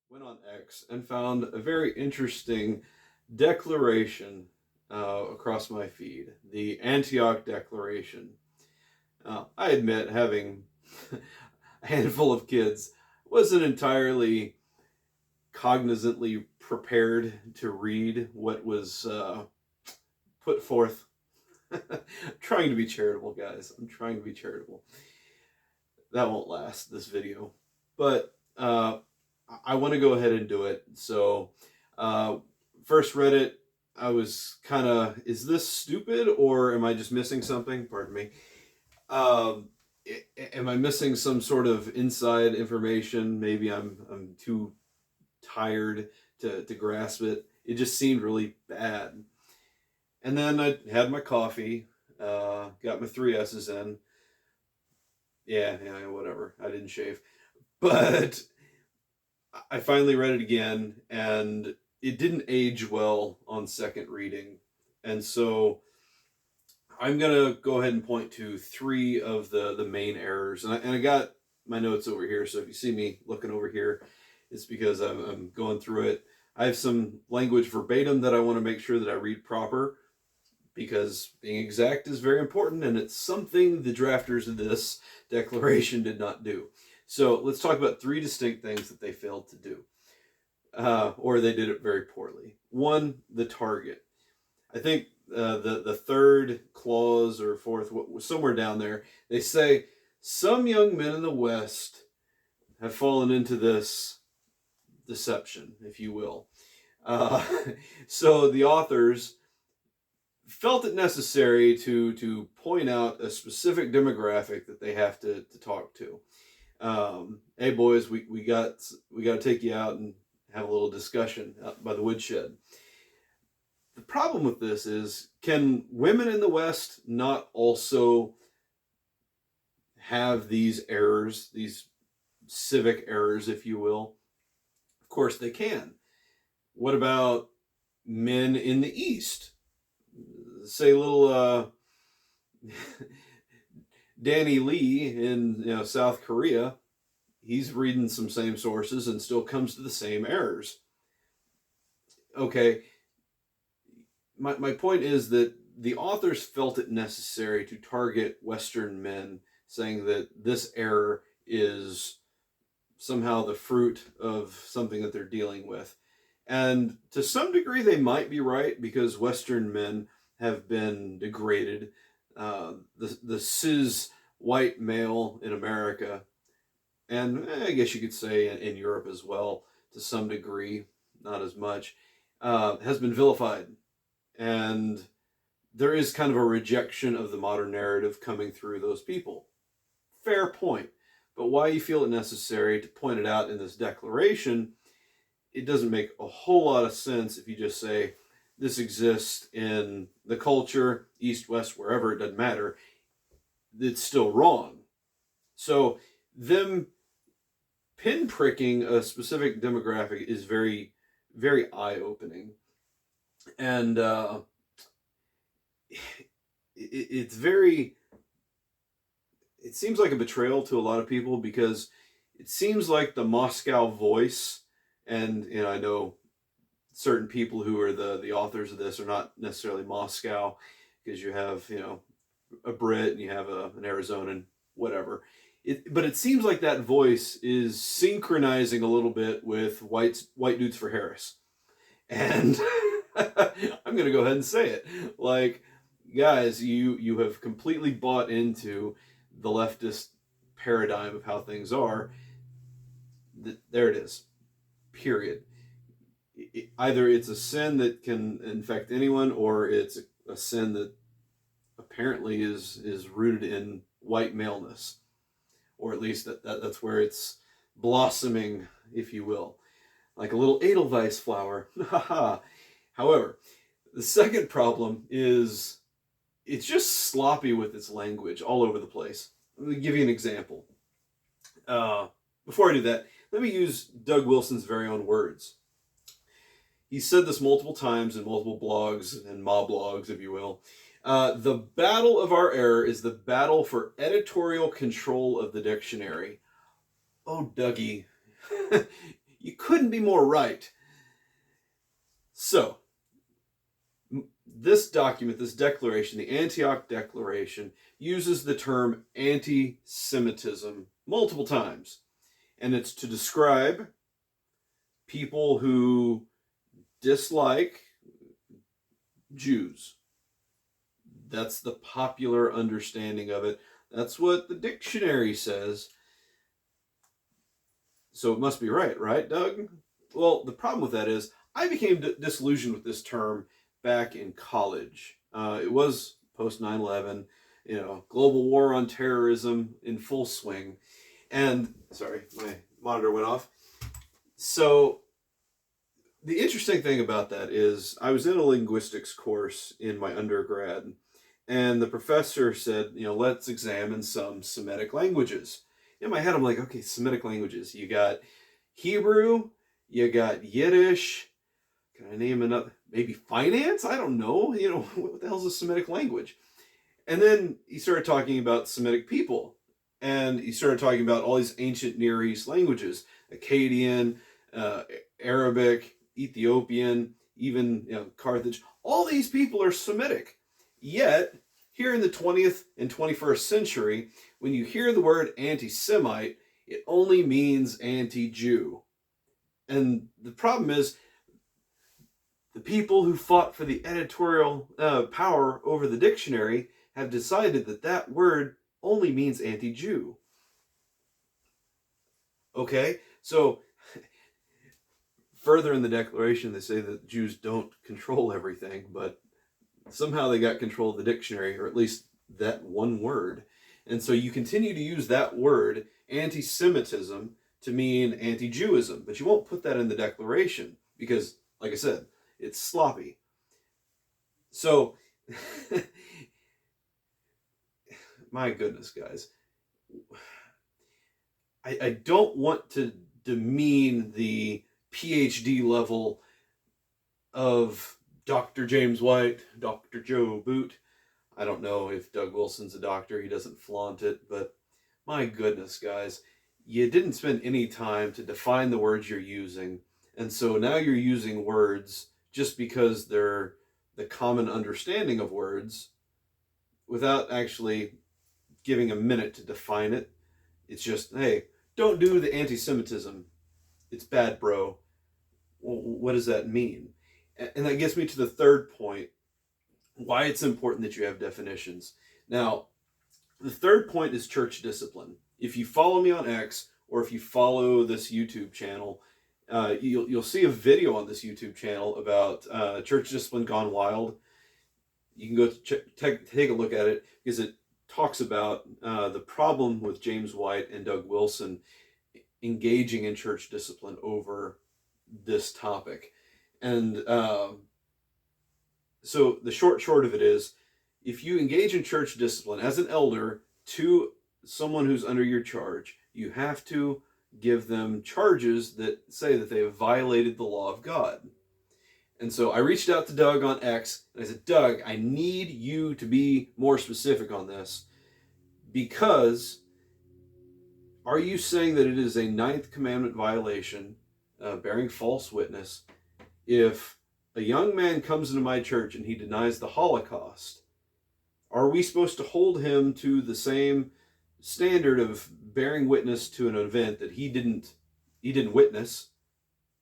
went on X and found a very interesting declaration across my feed, the Antioch Declaration. I admit, having a handful of kids, wasn't entirely cognizantly prepared to read what was put forth. Trying to be charitable, guys. I'm trying to be charitable. That won't last, this video. But I want to go ahead and do it. So, first read it. I was kind of, is this stupid or am I just missing something? Pardon me. Um, am I missing some sort of inside information? Maybe I'm too tired to grasp it. It just seemed really bad. And then I had my coffee, got my 3 S's in. Yeah, whatever. I didn't shave. But I finally read it again, and it didn't age well on second reading. And so I'm going to go ahead and point to 3 of the main errors. And I got my notes over here, so if you see me looking over here, it's because I'm going through it. I have some language verbatim that I want to make sure that I read proper, because being exact is very important, and it's something the drafters of this declaration did not do. So let's talk about 3 distinct things that they failed to do, or they did it very poorly. One, the target. I think the third clause or fourth, somewhere down there, they say some young men in the West have fallen into this deception, if you will. So the authors felt it necessary to point out a specific demographic that they have to talk to. Hey boys, we got to take you out and have a little discussion out by the woodshed. The problem with this is, can women in the West not also have these errors, these civic errors, if you will? Of course they can. What about men in the East? Say little Danny Lee in South Korea, he's reading some same sources and still comes to the same errors. Okay, my point is that the authors felt it necessary to target Western men, saying that this error is somehow the fruit of something that they're dealing with. And to some degree, they might be right, because Western men have been degraded. The cis white male in America, and I guess you could say in Europe as well, to some degree, not as much, has been vilified. And there is kind of a rejection of the modern narrative coming through those people. Fair point. But why you feel it necessary to point it out in this declaration, it doesn't make a whole lot of sense if you just say, this exists in the culture, east, west, wherever, it doesn't matter. It's still wrong. So them pinpricking a specific demographic is very, very eye-opening. And it's very, it seems like a betrayal to a lot of people, because it seems like the Moscow Voice, and I know certain people who are the authors of this are not necessarily Moscow, because you have a Brit and you have an Arizonan, whatever. But it seems like that voice is synchronizing a little bit with white dudes for Harris, and I'm gonna go ahead and say it. Like, guys, you have completely bought into the leftist paradigm of how things are. There it is. Period. Either it's a sin that can infect anyone, or it's a sin that apparently is rooted in white maleness, or at least that's where it's blossoming, if you will, like a little Edelweiss flower. However, the second problem is it's just sloppy with its language all over the place. Let me give you an example. Before I do that, let me use Doug Wilson's very own words. He said this multiple times in multiple blogs and mob blogs, if you will. The battle of our era is the battle for editorial control of the dictionary. Oh, Dougie, You couldn't be more right. So, this document, this declaration, the Antioch Declaration, uses the term anti-Semitism multiple times. And it's to describe people who dislike Jews. That's the popular understanding of it. That's what the dictionary says. So it must be right, Doug? Well, the problem with that is I became disillusioned with this term back in college. It was post 9/11, global war on terrorism in full swing. And, sorry, my monitor went off. So the interesting thing about that is I was in a linguistics course in my undergrad, and the professor said, let's examine some Semitic languages. In my head, I'm like, okay, Semitic languages. You got Hebrew, you got Yiddish. Can I name another? Maybe finance? I don't know. What the hell's a Semitic language? And then he started talking about Semitic people. And he started talking about all these ancient Near East languages, Akkadian, Arabic, Ethiopian, even Carthage. All these people are Semitic. Yet, here in the 20th and 21st century, when you hear the word anti-Semite, it only means anti-Jew. And the problem is, the people who fought for the editorial power over the dictionary have decided that that word only means anti-Jew. Okay, so further in the Declaration, they say that Jews don't control everything, but somehow they got control of the dictionary, or at least that one word. And so you continue to use that word, anti-Semitism, to mean anti-Jewism, but you won't put that in the Declaration because, like I said, it's sloppy. So, my goodness, guys. I don't want to demean the PhD level of Dr. James White, Dr. Joe Boot. I don't know if Doug Wilson's a doctor. He doesn't flaunt it, but my goodness, guys. You didn't spend any time to define the words you're using, and so now you're using words just because they're the common understanding of words without actually giving a minute to define it. It's just, hey, don't do the anti-Semitism. It's bad, bro. What does that mean? And that gets me to the third point, why it's important that you have definitions. Now, the third point is church discipline. If you follow me on X, or if you follow this YouTube channel, you'll see a video on this YouTube channel about church discipline gone wild. You can go take a look at it because it talks about the problem with James White and Doug Wilson engaging in church discipline over this topic. And so the short of it is, if you engage in church discipline as an elder to someone who's under your charge, you have to give them charges that say that they have violated the law of God. And so I reached out to Doug on X, and I said, Doug, I need you to be more specific on this, because are you saying that it is a ninth commandment violation, bearing false witness, if a young man comes into my church and he denies the Holocaust? Are we supposed to hold him to the same standard of bearing witness to an event that he didn't witness?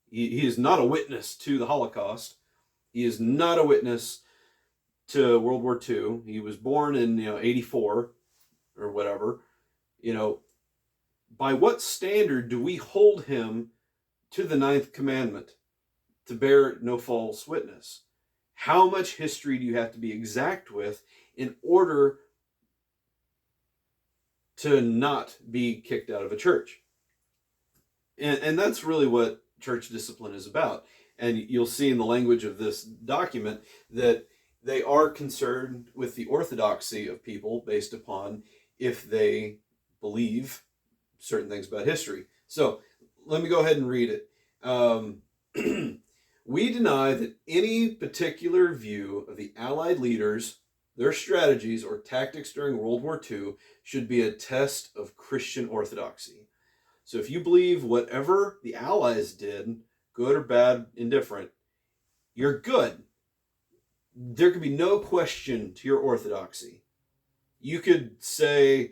He is not a witness to the Holocaust. He is not a witness to World War II. He was born in 84 or whatever. By what standard do we hold him to the ninth commandment, to bear no false witness? How much history do you have to be exact with in order to not be kicked out of a church? And that's really what church discipline is about. And you'll see in the language of this document that they are concerned with the orthodoxy of people based upon if they believe certain things about history. So let me go ahead and read it. We deny that any particular view of the Allied leaders, their strategies, or tactics during World War II should be a test of Christian orthodoxy. So if you believe whatever the Allies did, good or bad, indifferent, you're good. There could be no question to your orthodoxy. You could say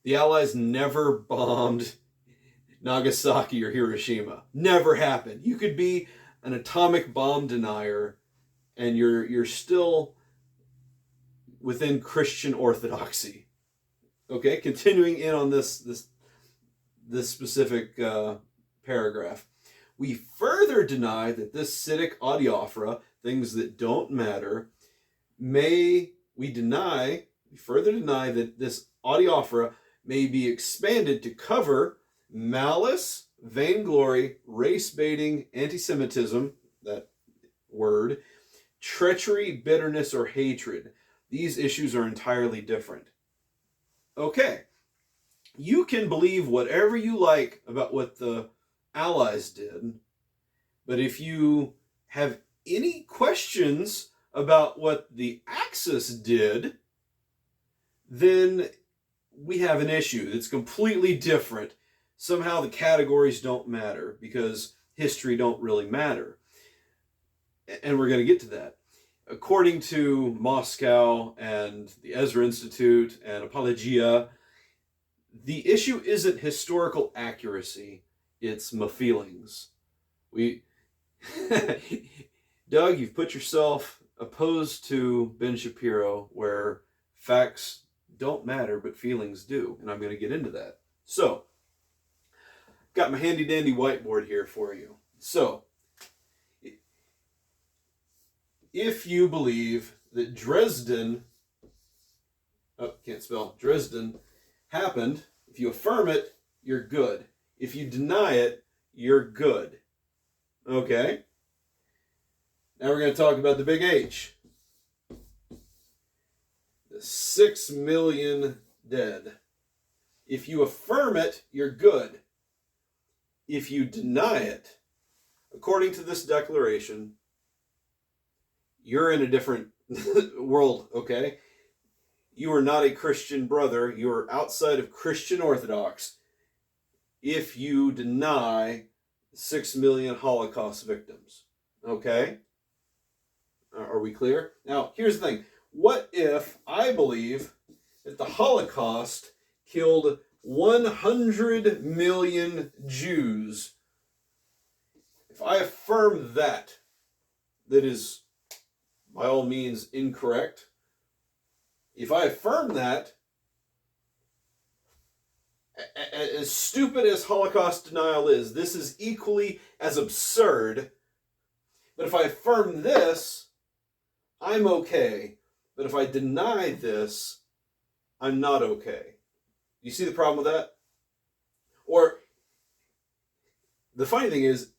the Allies never bombed Nagasaki or Hiroshima. Never happened. You could be an atomic bomb denier, and you're still within Christian orthodoxy. Okay, continuing in on this specific paragraph. We further deny that this Siddic adiaphora, things that don't matter, we further deny that this adiaphora may be expanded to cover malice, vainglory, race baiting, anti-Semitism, that word, treachery, bitterness, or hatred. These issues are entirely different. Okay, you can believe whatever you like about what the Allies did, but if you have any questions about what the Axis did, then we have an issue that's completely different. Somehow the categories don't matter because history don't really matter. And we're going to get to that. According to Moscow and the Ezra Institute and Apologia, the issue isn't historical accuracy, it's my feelings. Doug, you've put yourself opposed to Ben Shapiro, where facts don't matter, but feelings do. And I'm going to get into that. So, got my handy dandy whiteboard here for you. So, if you believe that Dresden happened, if you affirm it, you're good. If you deny it, you're good. Okay? Now we're going to talk about the big H. The 6 million dead. If you affirm it, you're good. If you deny it, according to this declaration, you're in a different world, okay? You are not a Christian brother. You are outside of Christian Orthodox if you deny 6 million Holocaust victims, okay? Are we clear? Now, here's the thing. What if I believe that the Holocaust killed 100 million Jews? If I affirm that is by all means incorrect. If I affirm that, as stupid as Holocaust denial is, this is equally as absurd. But if I affirm this, I'm okay. But if I deny this, I'm not okay. You see the problem with that? Or, the funny thing is,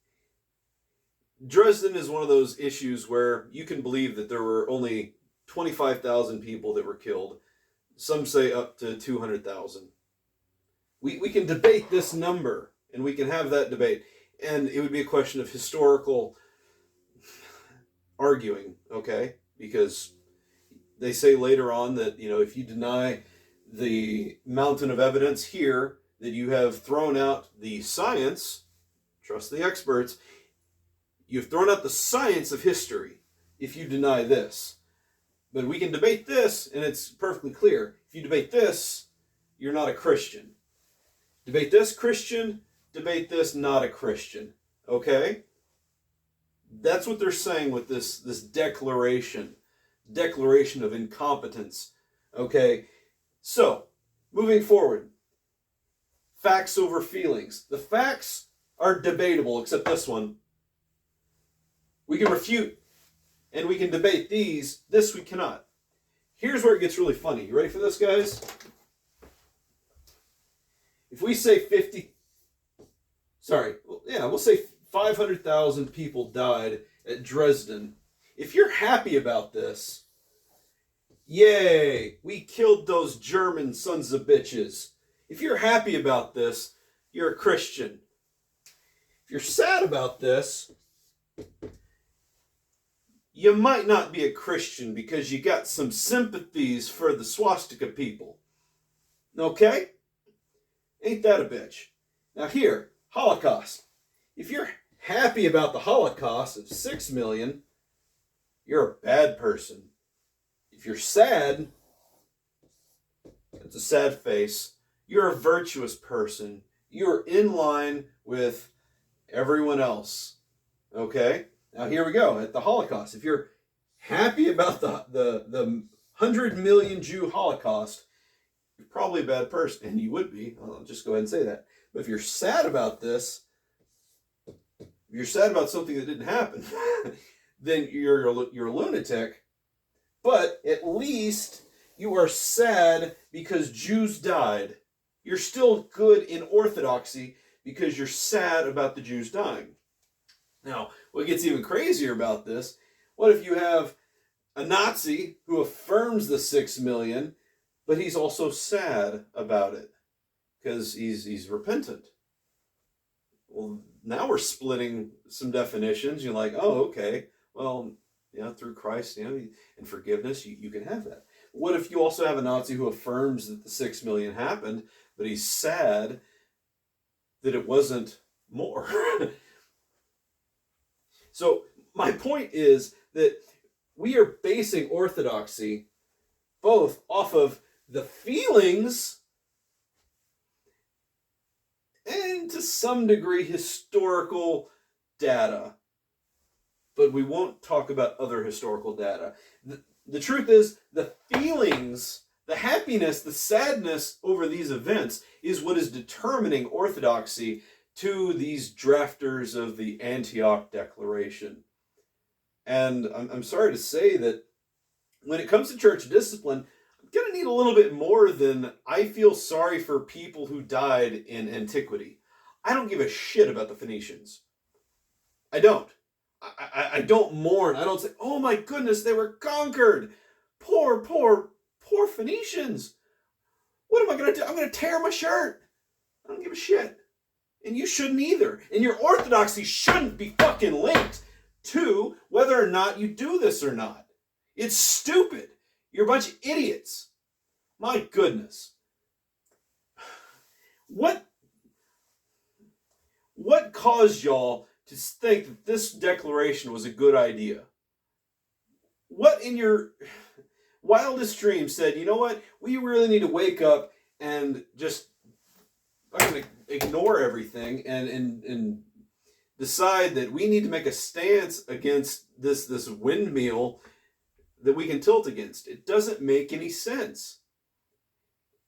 Dresden is one of those issues where you can believe that there were only 25,000 people that were killed. Some say up to 200,000. We can debate this number, and we can have that debate. And it would be a question of historical arguing, okay? Because they say later on that, if you deny the mountain of evidence here, that you have thrown out the science, trust the experts, you've thrown out the science of history if you deny this. But we can debate this, and it's perfectly clear. If you debate this, you're not a Christian. Debate this, Christian. Debate this, not a Christian. Okay? That's what they're saying with this declaration. Declaration of incompetence. Okay? So, moving forward. Facts over feelings. The facts are debatable, except this one. We can refute and we can debate these. This we cannot. Here's where it gets really funny. You ready for this, guys? If we say we'll say 500,000 people died at Dresden. If you're happy about this, yay, we killed those German sons of bitches. If you're happy about this, you're a Christian. If you're sad about this, you might not be a Christian because you got some sympathies for the swastika people. Okay? Ain't that a bitch? Now here, Holocaust. If you're happy about the Holocaust of 6 million, you're a bad person. If you're sad, it's a sad face, you're a virtuous person. You're in line with everyone else. Okay? Now here we go at the Holocaust. If you're happy about the 100 million Jew Holocaust, you're probably a bad person. And you would be. I'll just go ahead and say that. But if you're sad about this, if you're sad about something that didn't happen, then you're a lunatic. But at least you are sad because Jews died. You're still good in orthodoxy because you're sad about the Jews dying. Now, what gets even crazier about this, what if you have a Nazi who affirms the 6 million, but he's also sad about it because he's repentant? Well, now we're splitting some definitions. You're like, oh, okay, well, through Christ, and forgiveness, you can have that. What if you also have a Nazi who affirms that the 6 million happened, but he's sad that it wasn't more? So my point is that we are basing orthodoxy both off of the feelings and to some degree historical data. But we won't talk about other historical data. The truth is, the feelings, the happiness, the sadness over these events is what is determining orthodoxy to these drafters of the Antioch Declaration. And I'm sorry to say that when it comes to church discipline, I'm going to need a little bit more than I feel sorry for people who died in antiquity. I don't give a shit about the Phoenicians. I don't. I don't mourn. I don't say, oh my goodness, they were conquered. Poor Phoenicians. What am I going to do? I'm going to tear my shirt. I don't give a shit. And you shouldn't either. And your orthodoxy shouldn't be fucking linked to whether or not you do this or not. It's stupid. You're a bunch of idiots. My goodness. What caused y'all to think that this declaration was a good idea? What in your wildest dreams said, you know what, we really need to wake up and just ignore everything and decide that we need to make a stance against this windmill that we can tilt against? It doesn't make any sense.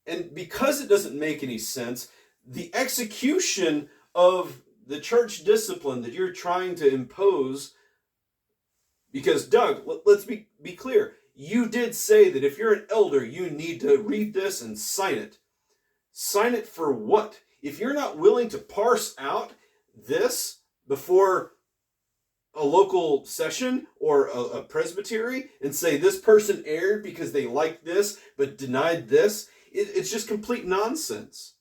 And because it doesn't make any sense, the execution of the church discipline that you're trying to impose, because Doug, let's be clear, you did say that if you're an elder, you need to read this and sign it. Sign it for what? If you're not willing to parse out this before a local session or a presbytery and say this person erred because they liked this but denied this, it's just complete nonsense.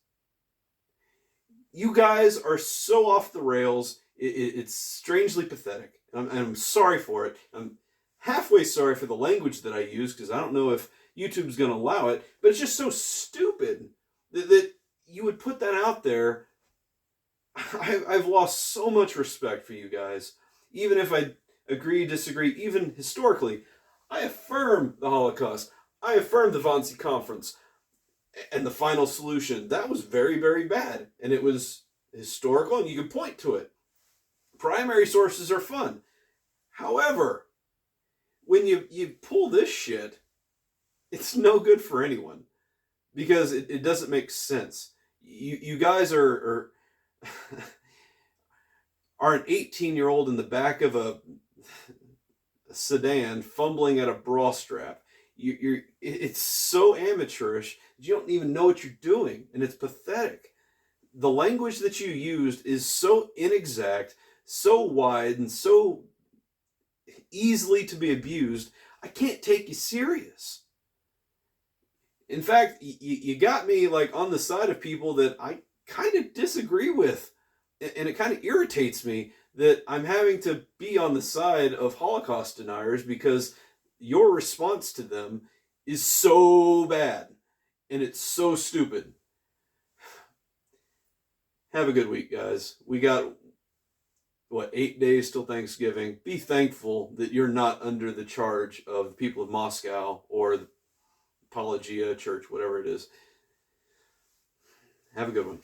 You guys are so off the rails. It's strangely pathetic. And I'm sorry for it. I'm halfway sorry for the language that I use because I don't know if YouTube's going to allow it. But it's just so stupid that you would put that out there. I've lost so much respect for you guys. Even if I agree, disagree, even historically, I affirm the Holocaust. I affirm the Wannsee Conference. And the final solution, that was very, very bad. And it was historical, and you can point to it. Primary sources are fun. However, when you pull this shit, it's no good for anyone. Because it doesn't make sense. You guys are an 18-year-old in the back of a sedan fumbling at a bra strap. It's so amateurish that you don't even know what you're doing, and it's pathetic. The language that you used is so inexact, so wide, and so easily to be abused, I can't take you serious. In fact, you got me like on the side of people that I kind of disagree with, and it kind of irritates me that I'm having to be on the side of Holocaust deniers because your response to them is so bad and it's so stupid. Have a good week, guys. We got, what, 8 days till Thanksgiving. Be thankful that you're not under the charge of the people of Moscow or the Apologia Church, whatever it is. Have a good one.